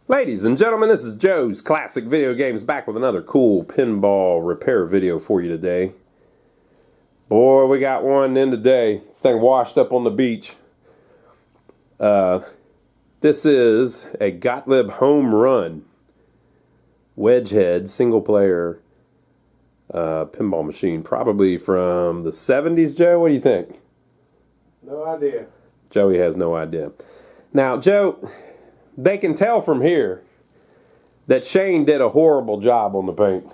Ladies and gentlemen, this is Joe's Classic Video Games back with another cool pinball repair video for you today. Boy, we got one in today. This thing washed up on the beach. This is a Gottlieb home run Wedgehead single player pinball machine. Probably from the 70s, Joe? What do you think? No idea. Joey has no idea. Now, Joe, they can tell from here that Shane did a horrible job on the paint.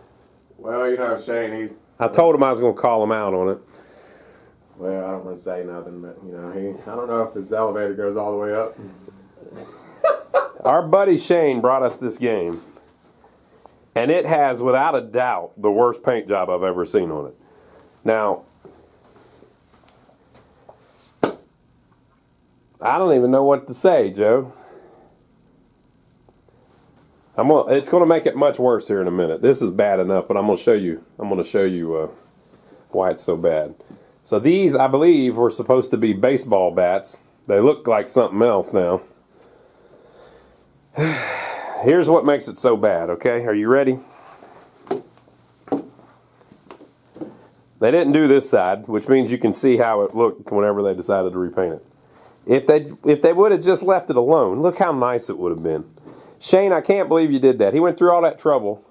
Well, you know, Shane, I told him I was going to call him out on it. well, I don't want to say nothing, but, you know, I don't know if his elevator goes all the way up. Our buddy Shane brought us this game, and it has, without a doubt, the worst paint job I've ever seen on it. Now, I don't even know what to say, Joe. It's going to make it much worse here in a minute. This is bad enough, but I'm going to show you. Why it's so bad. So these, I believe, were supposed to be baseball bats. They look like something else now. Here's what makes it so bad. Okay, are you ready? They didn't do this side, which means you can see how it looked whenever they decided to repaint it. If they would have just left it alone, look how nice it would have been. Shane, I can't believe you did that. He went through all that trouble.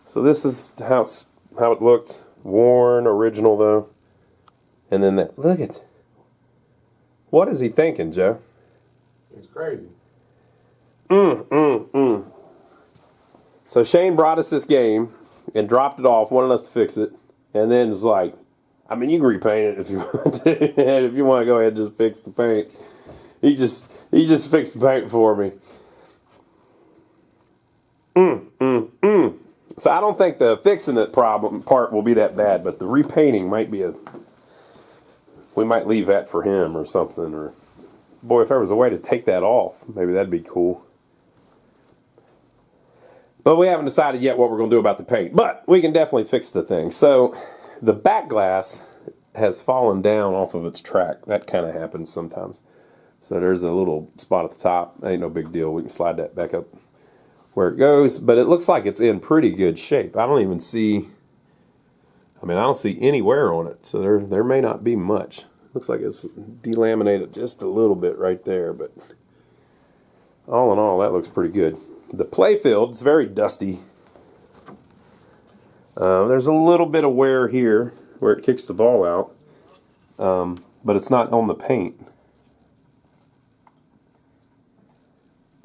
So this is how it looked. Worn, original though. And then that. Look at. What is he thinking, Joe? It's crazy. So Shane brought us this game and dropped it off, wanted us to fix it. And then was like, I mean, you can repaint it if you want to. And if you want to go ahead and just fix the paint. He just fixed the paint for me. So I don't think the fixing it part will be that bad, but the repainting might be we might leave that for him or something. Or boy, if there was a way to take that off, maybe that'd be cool. But we haven't decided yet what we're going to do about the paint. But we can definitely fix the thing. So the back glass has fallen down off of its track. That kind of happens sometimes. So there's a little spot at the top. Ain't no big deal. We can slide that back up where it goes, but it looks like it's in pretty good shape. I don't see any wear on it, so there may not be much. Looks like it's delaminated just a little bit right there, but all in all, that looks pretty good. The play field is very dusty. There's a little bit of wear here where it kicks the ball out, but it's not on the paint.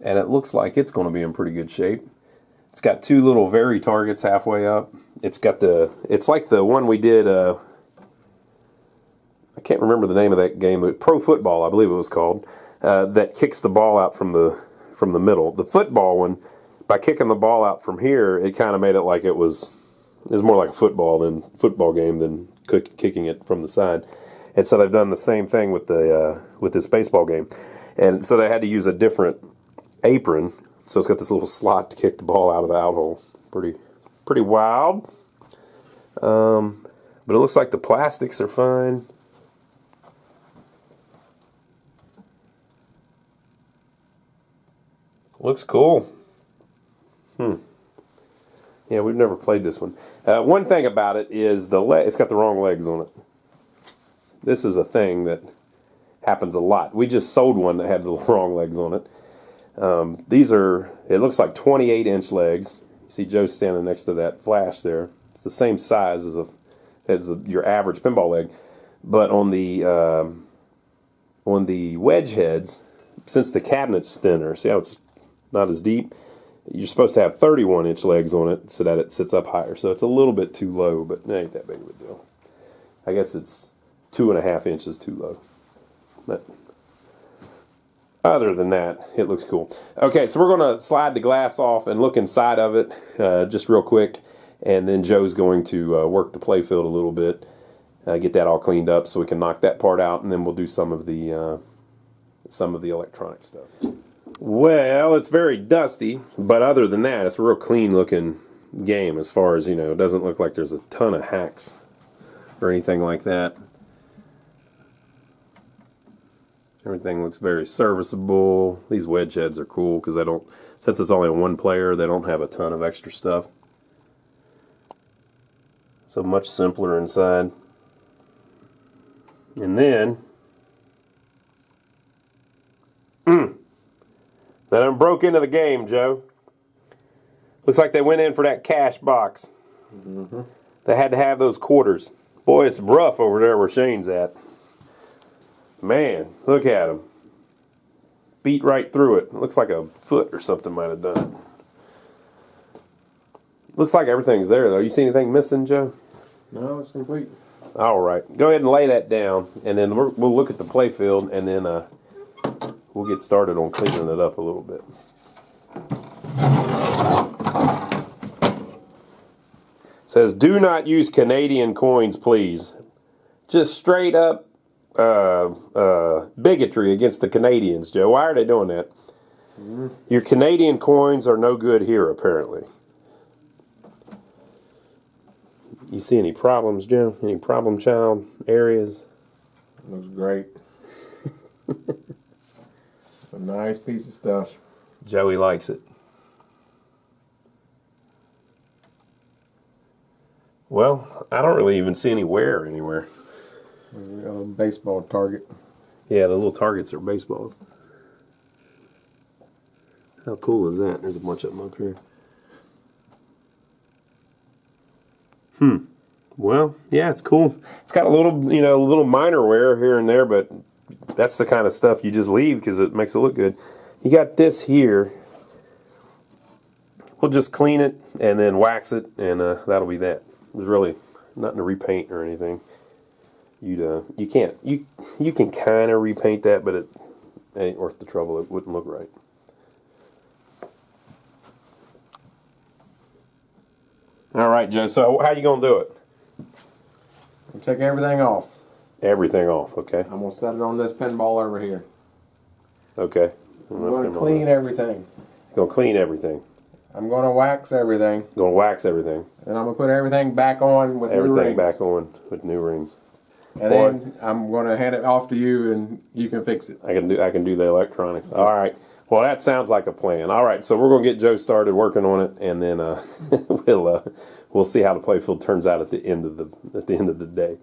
And it looks like it's going to be in pretty good shape. It's got two little vary targets halfway up. It's like the one we did, I can't remember the name of that game, but Pro Football, I believe it was called, that kicks the ball out from the middle. The football one, by kicking the ball out from here, it kind of made it like it was more like a football game than kicking it from the side. And so they've done the same thing with this baseball game. And so they had to use a different apron, so it's got this little slot to kick the ball out of the out hole. Pretty wild. But it looks like the plastics are fine. Looks cool. Yeah, we've never played this one. One thing about it is it's got the wrong legs on it. This is a thing that happens a lot. We just sold one that had the wrong legs on it. It looks like 28-inch legs. You see Joe standing next to that flash there. It's the same size as your average pinball leg, but on the wedge heads, since the cabinet's thinner, see how it's not as deep? You're supposed to have 31-inch legs on it so that it sits up higher. So it's a little bit too low, but it ain't that big of a deal. I guess it's 2.5 inches too low, but other than that, it looks cool. Okay, so we're going to slide the glass off and look inside of it just real quick, and then Joe's going to work the playfield a little bit, get that all cleaned up so we can knock that part out, and then we'll do some of the electronic stuff. Well, it's very dusty, but other than that, it's a real clean-looking game as far as, it doesn't look like there's a ton of hacks or anything like that. Everything looks very serviceable. These wedge heads are cool because they don't, since it's only one player, they don't have a ton of extra stuff. So much simpler inside. And then, that broke into the game, Joe. Looks like they went in for that cash box. Mm-hmm. They had to have those quarters. Boy, it's rough over there where Shane's at. Man, look at him. Beat right through it. Looks like a foot or something might have done it. Looks like everything's there, though. You see anything missing, Joe? No, it's complete. All right. Go ahead and lay that down, and then we'll look at the play field, and then we'll get started on cleaning it up a little bit. Says, do not use Canadian coins, please. Just straight up bigotry against the Canadians, Joe. Why are they doing that? Mm-hmm. Your Canadian coins are no good here, apparently. You see any problems, Joe? Any problem child areas? Looks great. It's a nice piece of stuff. Joey likes it. Well, I don't really even see any wear anywhere. There's a little baseball target. Yeah, the little targets are baseballs. How cool is that? There's a bunch of them up here. Well, yeah, it's cool. It's got a little minor wear here and there, but that's the kind of stuff you just leave because it makes it look good. You got this here. We'll just clean it and then wax it, and that'll be that. There's really nothing to repaint or anything. You can kind of repaint that, but it ain't worth the trouble. It wouldn't look right. All right, Joe. So how you gonna do it? I'll take everything off. Everything off. Okay. I'm gonna set it on this pinball over here. Okay. I'm gonna clean everything. He's gonna clean everything. I'm gonna wax everything. Gonna wax everything. And I'm gonna put everything back on with new rings. Everything back on with new rings. And then I'm gonna hand it off to you, and you can fix it. I can do the electronics. All right. Well, that sounds like a plan. All right. So we're gonna get Joe started working on it, and then we'll see how the playfield turns out at the end of the day.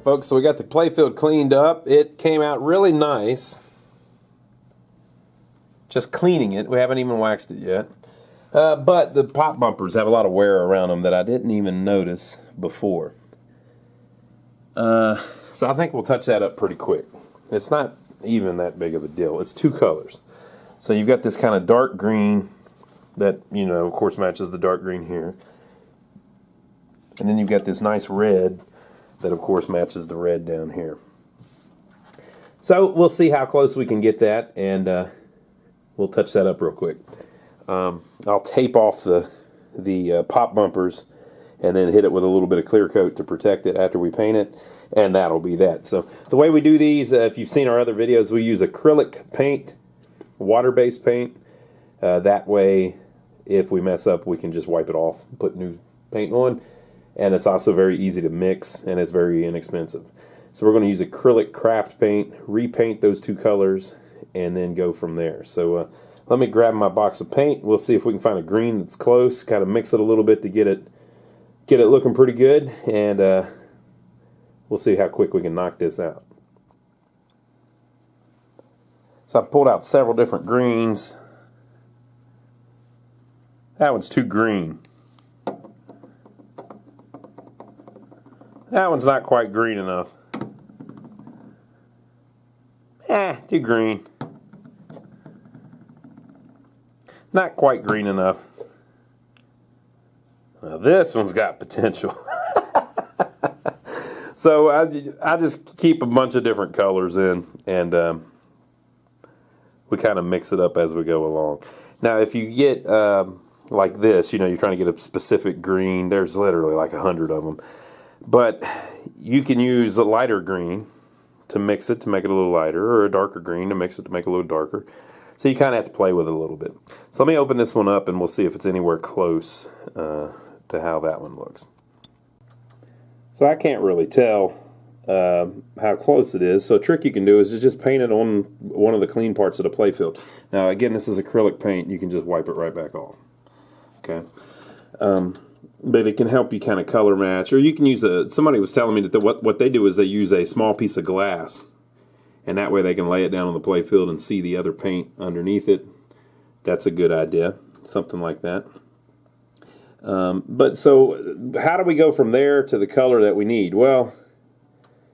folks, so we got the playfield cleaned up. It came out really nice. Just cleaning it. We haven't even waxed it yet. But the pop bumpers have a lot of wear around them that I didn't even notice before. So I think we'll touch that up pretty quick. It's not even that big of a deal. It's two colors. So you've got this kind of dark green that, you know, of course matches the dark green here. And then you've got this nice red that, of course, matches the red down here. So we'll see how close we can get that, and we'll touch that up real quick. I'll tape off the pop bumpers and then hit it with a little bit of clear coat to protect it after we paint it, and that'll be that. So the way we do these, if you've seen our other videos, we use acrylic paint, water-based paint. That way, if we mess up, we can just wipe it off, put new paint on. And it's also very easy to mix, and it's very inexpensive. So we're going to use acrylic craft paint, repaint those two colors, and then go from there. So let me grab my box of paint. We'll see if we can find a green that's close, kind of mix it a little bit to get it looking pretty good, and we'll see how quick we can knock this out. So I pulled out several different greens. That one's too green. That one's not quite green enough. Too green. Not quite green enough. Now this one's got potential. So I just keep a bunch of different colors in, and we kind of mix it up as we go along. Now if you get like this, you know, you're trying to get a specific green, there's literally like 100 of them. But you can use a lighter green to mix it to make it a little lighter, or a darker green to mix it to make it a little darker. So you kind of have to play with it a little bit. So let me open this one up and we'll see if it's anywhere close to how that one looks. So I can't really tell how close it is. So a trick you can do is just paint it on one of the clean parts of the playfield. Now again, this is acrylic paint. You can just wipe it right back off. Okay. But it can help you kind of color match, or you can use somebody was telling me that what they do is they use a small piece of glass, and that way they can lay it down on the playfield and see the other paint underneath it. That's a good idea, something like that. But so how do we go from there to the color that we need? Well,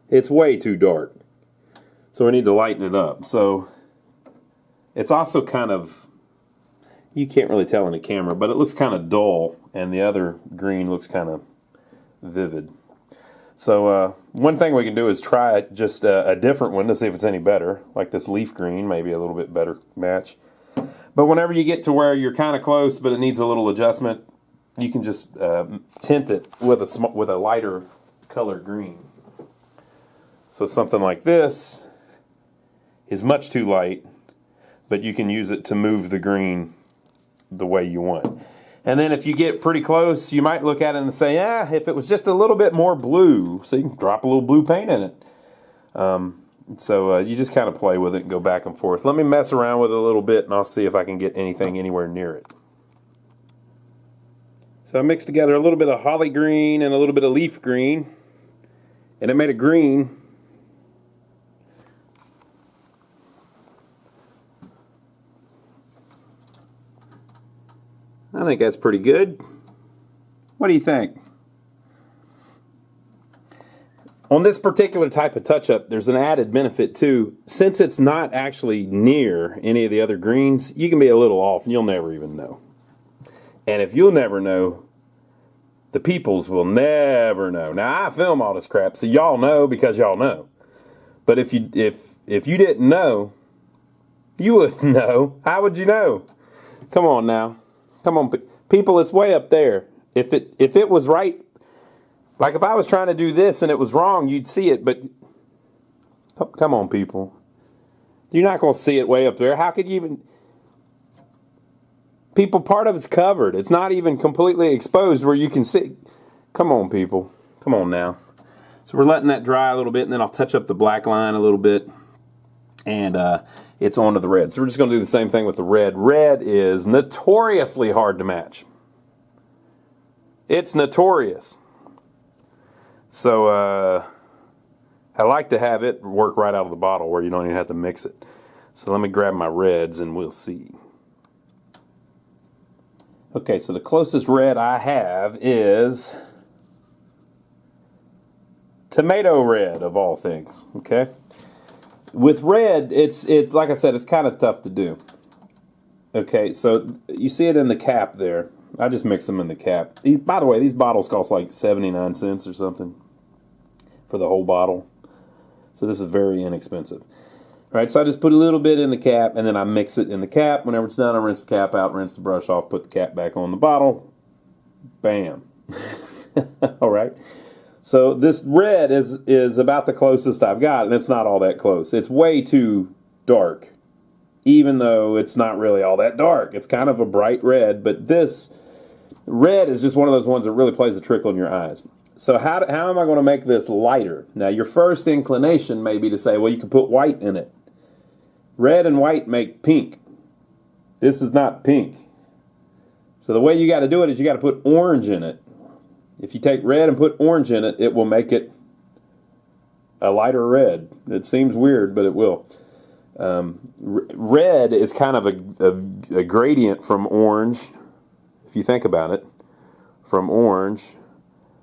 it's way too dark, so we need to lighten it up. So it's also kind of, you can't really tell in the camera, but it looks kind of dull, and the other green looks kind of vivid. So one thing we can do is try just a different one to see if it's any better, like this leaf green, maybe a little bit better match. But whenever you get to where you're kind of close, but it needs a little adjustment, you can just tint it with a lighter color green. So something like this is much too light, but you can use it to move the green the way you want. And then if you get pretty close, you might look at it and say, if it was just a little bit more blue, so you can drop a little blue paint in it. So you just kind of play with it and go back and forth. Let me mess around with it a little bit, and I'll see if I can get anything anywhere near it. So I mixed together a little bit of holly green and a little bit of leaf green, and it made a green. I think that's pretty good. What do you think? On this particular type of touch-up, there's an added benefit too. Since it's not actually near any of the other greens, you can be a little off and you'll never even know. And if you'll never know, the peoples will never know. Now, I film all this crap, so y'all know because y'all know. But if you didn't know, you wouldn't know. How would you know? Come on now. Come on, people, it's way up there. If it was right, like if I was trying to do this and it was wrong, you'd see it, but come on, people. You're not going to see it way up there. How could you even... People, part of it's covered. It's not even completely exposed where you can see. Come on, people. Come on now. So we're letting that dry a little bit, and then I'll touch up the black line a little bit. And it's onto the red. So we're just going to do the same thing with the red. Red is notoriously hard to match. It's notorious. So I like to have it work right out of the bottle where you don't even have to mix it. So let me grab my reds and we'll see. Okay, so the closest red I have is tomato red, of all things. Okay, with red, it's like I said, it's kind of tough to do. Okay, so you see it in the cap there. I just mix them in the cap. By the way, these bottles cost like 79 cents or something for the whole bottle. So this is very inexpensive. All right, so I just put a little bit in the cap, and then I mix it in the cap. Whenever it's done, I rinse the cap out, rinse the brush off, put the cap back on the bottle. Bam. All right. So this red is about the closest I've got, and it's not all that close. It's way too dark, even though it's not really all that dark. It's kind of a bright red, but this red is just one of those ones that really plays a trick on your eyes. So how am I going to make this lighter? Now, your first inclination may be to say, well, you can put white in it. Red and white make pink. This is not pink. So the way you got to do it is you got to put orange in it. If you take red and put orange in it, it will make it a lighter red. It seems weird, but it will. Red is kind of a gradient from orange, if you think about it, from orange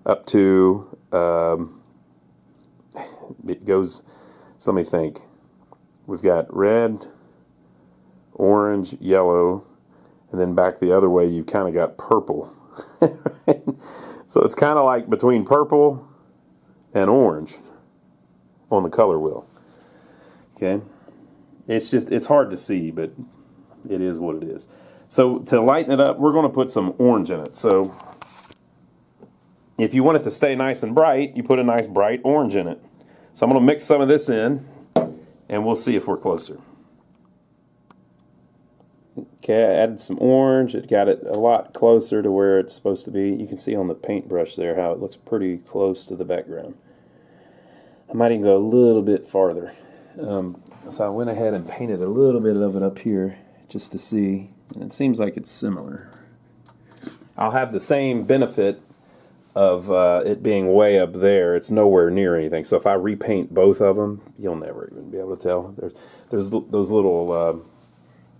up to, it goes, so let me think. We've got red, orange, yellow, and then back the other way you've kind of got purple. Right? So it's kind of like between purple and orange on the color wheel. Okay? It's hard to see, but it is what it is. So to lighten it up, we're going to put some orange in it. So if you want it to stay nice and bright, you put a nice bright orange in it. So I'm going to mix some of this in, and we'll see if we're closer. Okay, I added some orange. It got it a lot closer to where it's supposed to be. You can see on the paintbrush there how it looks pretty close to the background. I might even go a little bit farther. So I went ahead and painted a little bit of it up here just to see, and it seems like it's similar. I'll have the same benefit of it being way up there. It's nowhere near anything. So if I repaint both of them, you'll never even be able to tell. There's those little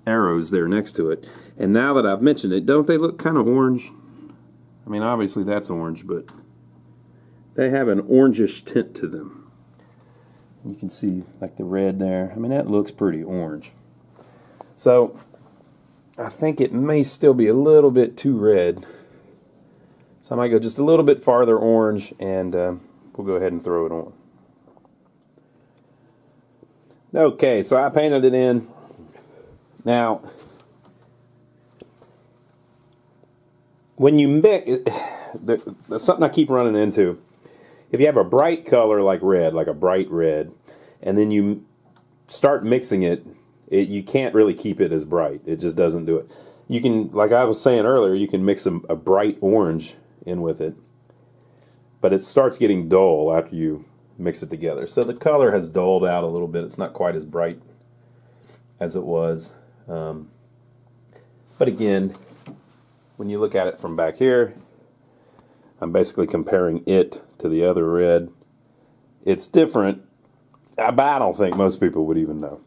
arrows there next to it. And now that I've mentioned it, don't they look kind of orange? I mean, obviously that's orange, but they have an orangish tint to them. You can see like the red there. I mean, that looks pretty orange. So I think it may still be a little bit too red. So I might go just a little bit farther orange, and we'll go ahead and throw it on. Okay, so I painted it in. Now, when you mix, there's something I keep running into. If you have a bright color like red, like a bright red, and then you start mixing it, you can't really keep it as bright. It just doesn't do it. You can, like I was saying earlier, you can mix a bright orange in with it, but it starts getting dull after you mix it together. So the color has dulled out a little bit. It's not quite as bright as it was. But again, when you look at it from back here, I'm basically comparing it to the other red. It's different, but I don't think most people would even know.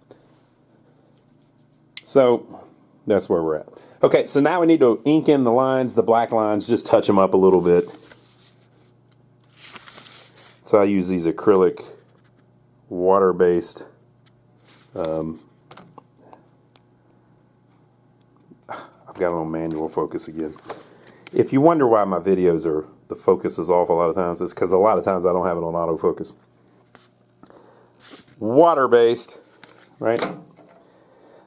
So that's where we're at. Okay, so now we need to ink in the lines, the black lines, just touch them up a little bit. So I use these acrylic water-based I've got it on manual focus again. If you wonder why my videos the focus is off a lot of times, it's because a lot of times I don't have it on autofocus. Water-based, right?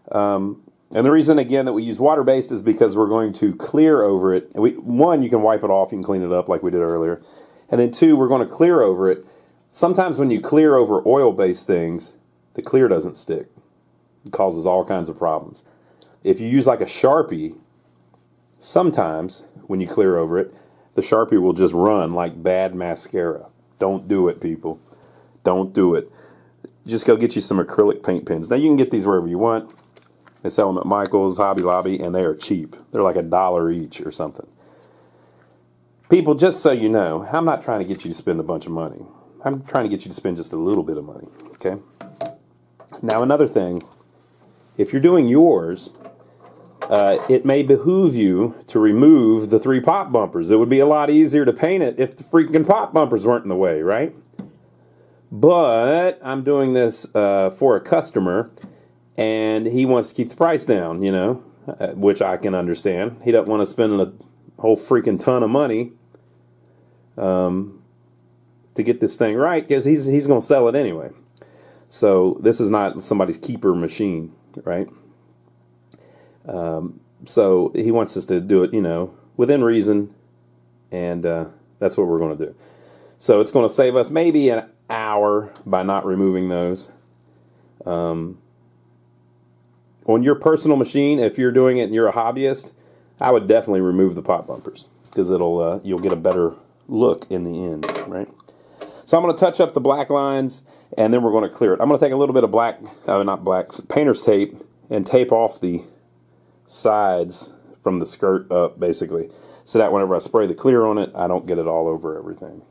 And the reason, again, that we use water-based is because we're going to clear over it. One, you can wipe it off, you can clean it up like we did earlier. And then two, we're going to clear over it. Sometimes when you clear over oil-based things, the clear doesn't stick. It causes all kinds of problems. If you use like a Sharpie, sometimes when you clear over it, the Sharpie will just run like bad mascara. Don't do it, people. Don't do it. Just go get you some acrylic paint pens. Now, you can get these wherever you want. They sell them at Michael's, Hobby Lobby, and they are cheap. They're like $1 each or something. People, just so you know, I'm not trying to get you to spend a bunch of money. I'm trying to get you to spend just a little bit of money, okay? Now, another thing, if you're doing yours, it may behoove you to remove the 3 pop bumpers. It would be a lot easier to paint it if the freaking pop bumpers weren't in the way, right? But I'm doing this for a customer, and he wants to keep the price down, you know, which I can understand. He doesn't want to spend a whole freaking ton of money to get this thing right, because he's going to sell it anyway. So this is not somebody's keeper machine, right? So he wants us to do it, you know, within reason, and that's what we're going to do. So it's going to save us maybe an hour by not removing those. On your personal machine, if you're doing it and you're a hobbyist, I would definitely remove the pop bumpers, because you'll get a better look in the end, right? So I'm going to touch up the black lines, and then we're going to clear it. I'm going to take a little bit of painter's tape, and tape off the sides from the skirt up, basically, so that whenever I spray the clear on it, I don't get it all over everything.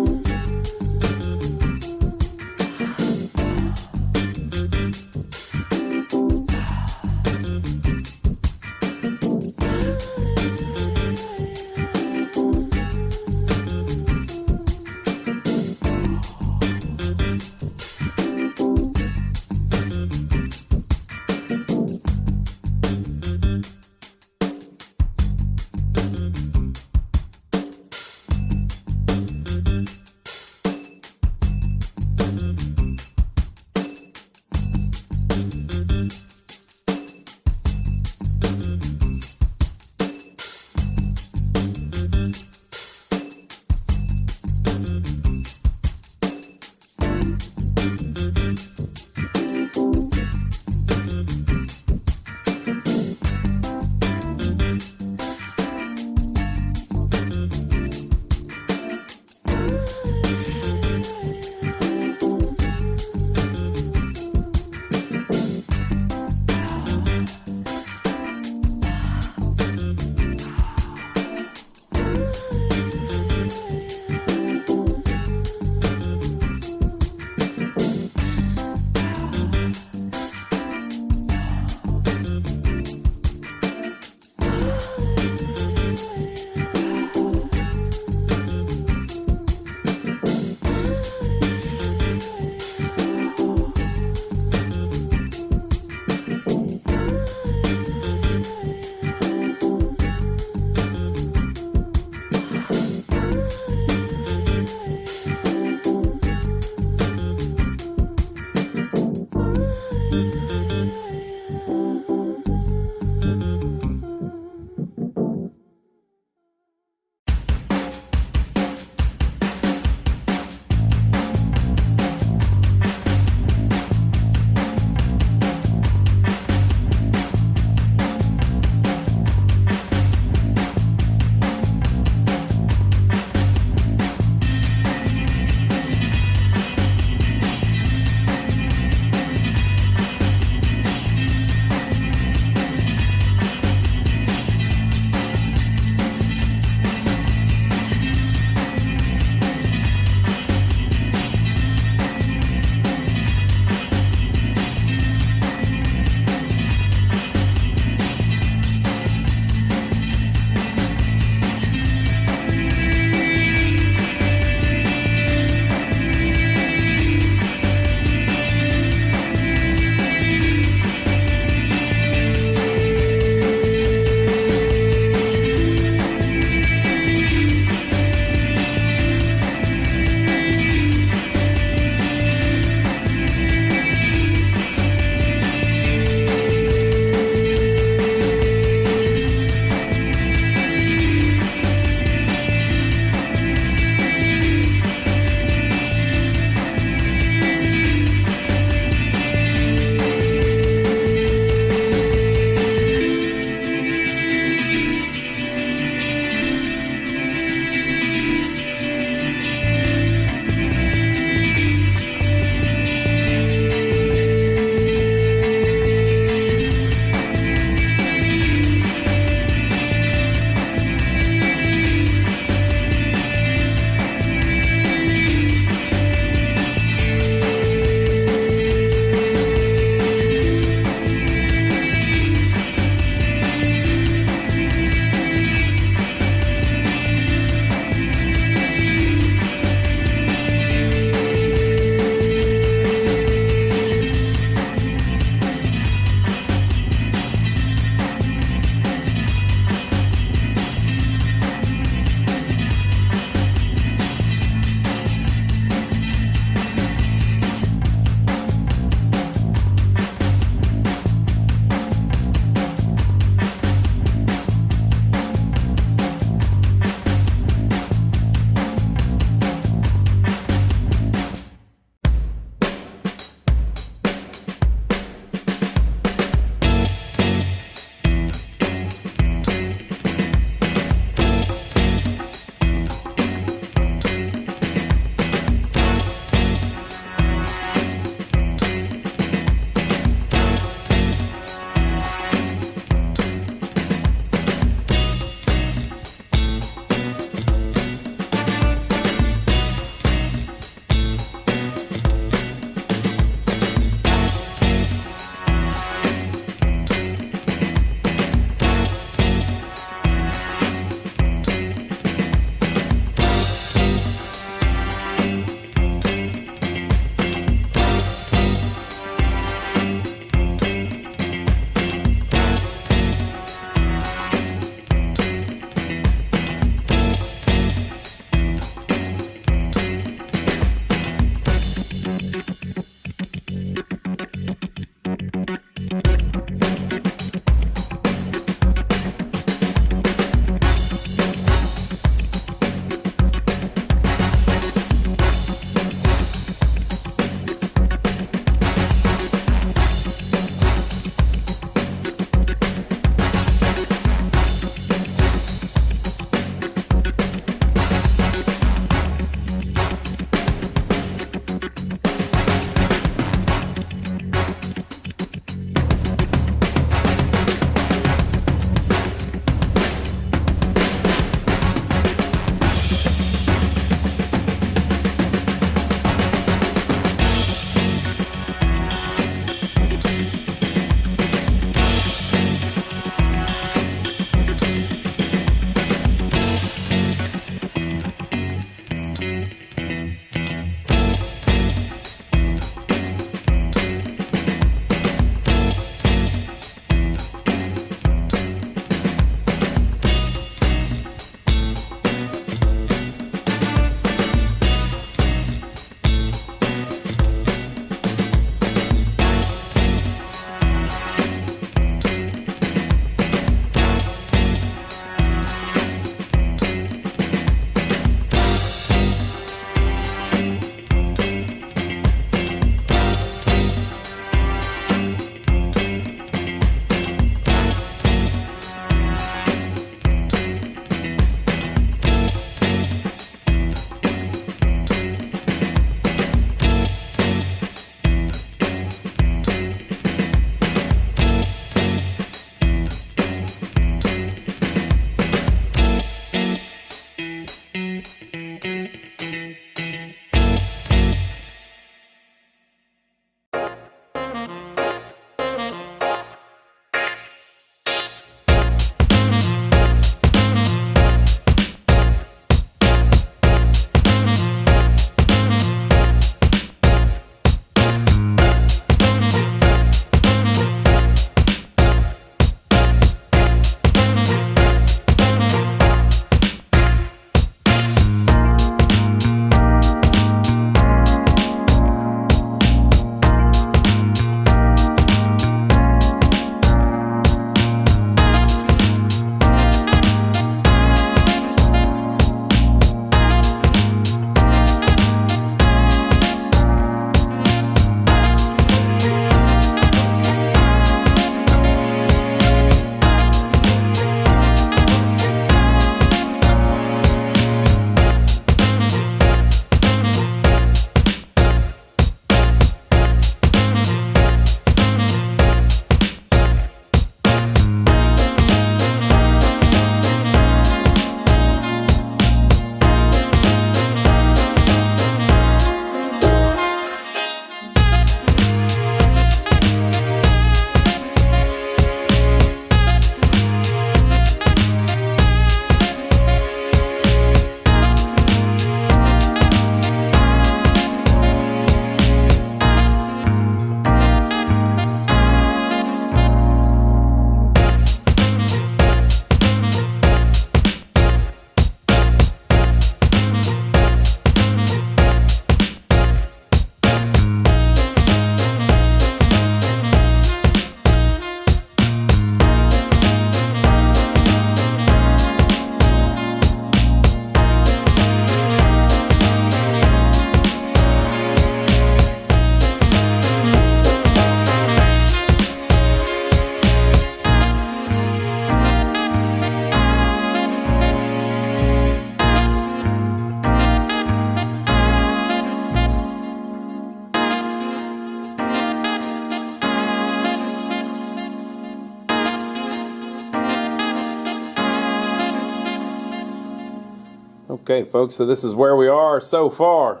Okay, folks, so this is where we are so far.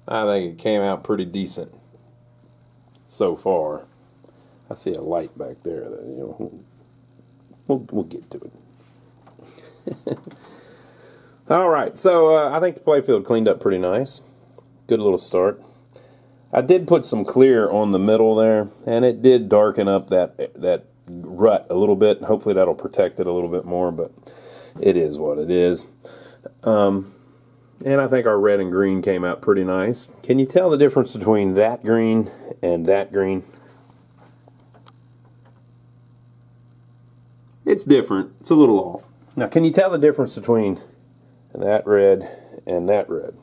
I think it came out pretty decent so far. I see a light back there that, you know, we'll get to it. All right, so I think the playfield cleaned up pretty nice. Good little start. I did put some clear on the middle there, and it did darken up that rut a little bit. Hopefully that'll protect it a little bit more, but it is what it is. And I think our red and green came out pretty nice. Can you tell the difference between that green and that green? It's different. It's a little off. Now, can you tell the difference between that red and that red?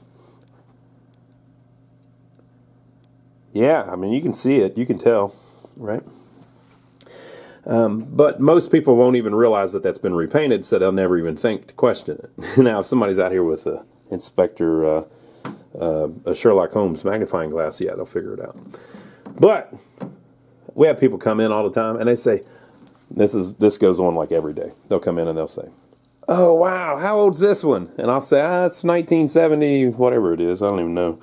Yeah, I mean, you can see it. You can tell, right? But most people won't even realize that that's been repainted, so they'll never even think to question it. Now, if somebody's out here with a inspector, a Sherlock Holmes magnifying glass, yeah, they'll figure it out. But we have people come in all the time, and they say, this goes on like every day. They'll come in and they'll say, "Oh, wow, how old's this one?" And I'll say, it's 1970, whatever it is. I don't even know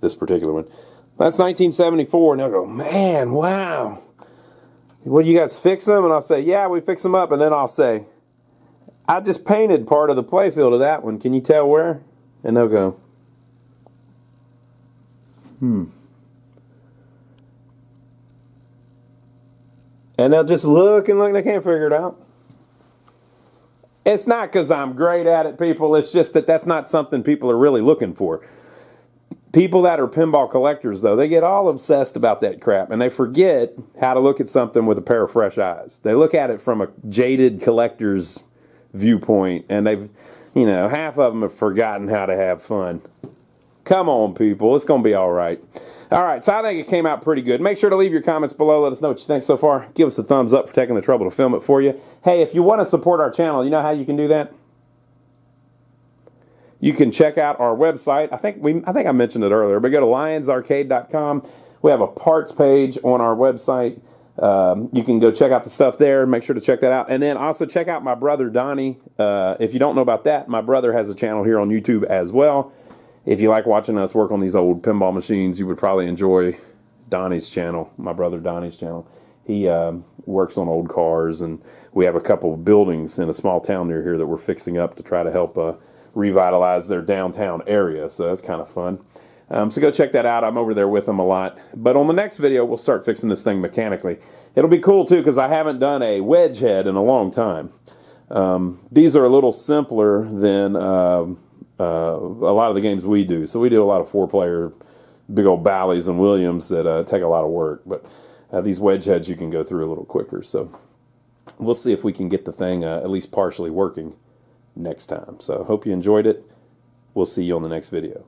this particular one. That's 1974. And they'll go, "Man, wow. What, you guys fix them?" And I'll say, "Yeah, we fix them up." And then I'll say, "I just painted part of the playfield of that one. Can you tell where?" And they'll go, And they'll just look and look, they can't figure it out. It's not because I'm great at it, people. It's just that that's not something people are really looking for. People that are pinball collectors, though, they get all obsessed about that crap, and they forget how to look at something with a pair of fresh eyes. They look at it from a jaded collector's viewpoint, and they've, you know, half of them have forgotten how to have fun. Come on, people. It's going to be all right. All right, so I think it came out pretty good. Make sure to leave your comments below. Let us know what you think so far. Give us a thumbs up for taking the trouble to film it for you. Hey, if you want to support our channel, you know how you can do that? You can check out our website. I think I mentioned it earlier, but go to lionsarcade.com. We have a parts page on our website. You can go check out the stuff there. Make sure to check that out. And then also check out my brother, Donnie. If you don't know about that, my brother has a channel here on YouTube as well. If you like watching us work on these old pinball machines, you would probably enjoy Donnie's channel, my brother Donnie's channel. He works on old cars, and we have a couple of buildings in a small town near here that we're fixing up to try to help revitalize their downtown area, so that's kind of fun. So go check that out. I'm over there with them a lot. But on the next video, we'll start fixing this thing mechanically. It'll be cool, too, because I haven't done a Wedgehead in a long time. These are a little simpler than a lot of the games we do. So we do a lot of four-player, big old Bally's and Williams that take a lot of work. But these Wedgeheads you can go through a little quicker. So we'll see if we can get the thing at least partially working next time. So hope you enjoyed it. We'll see you on the next video.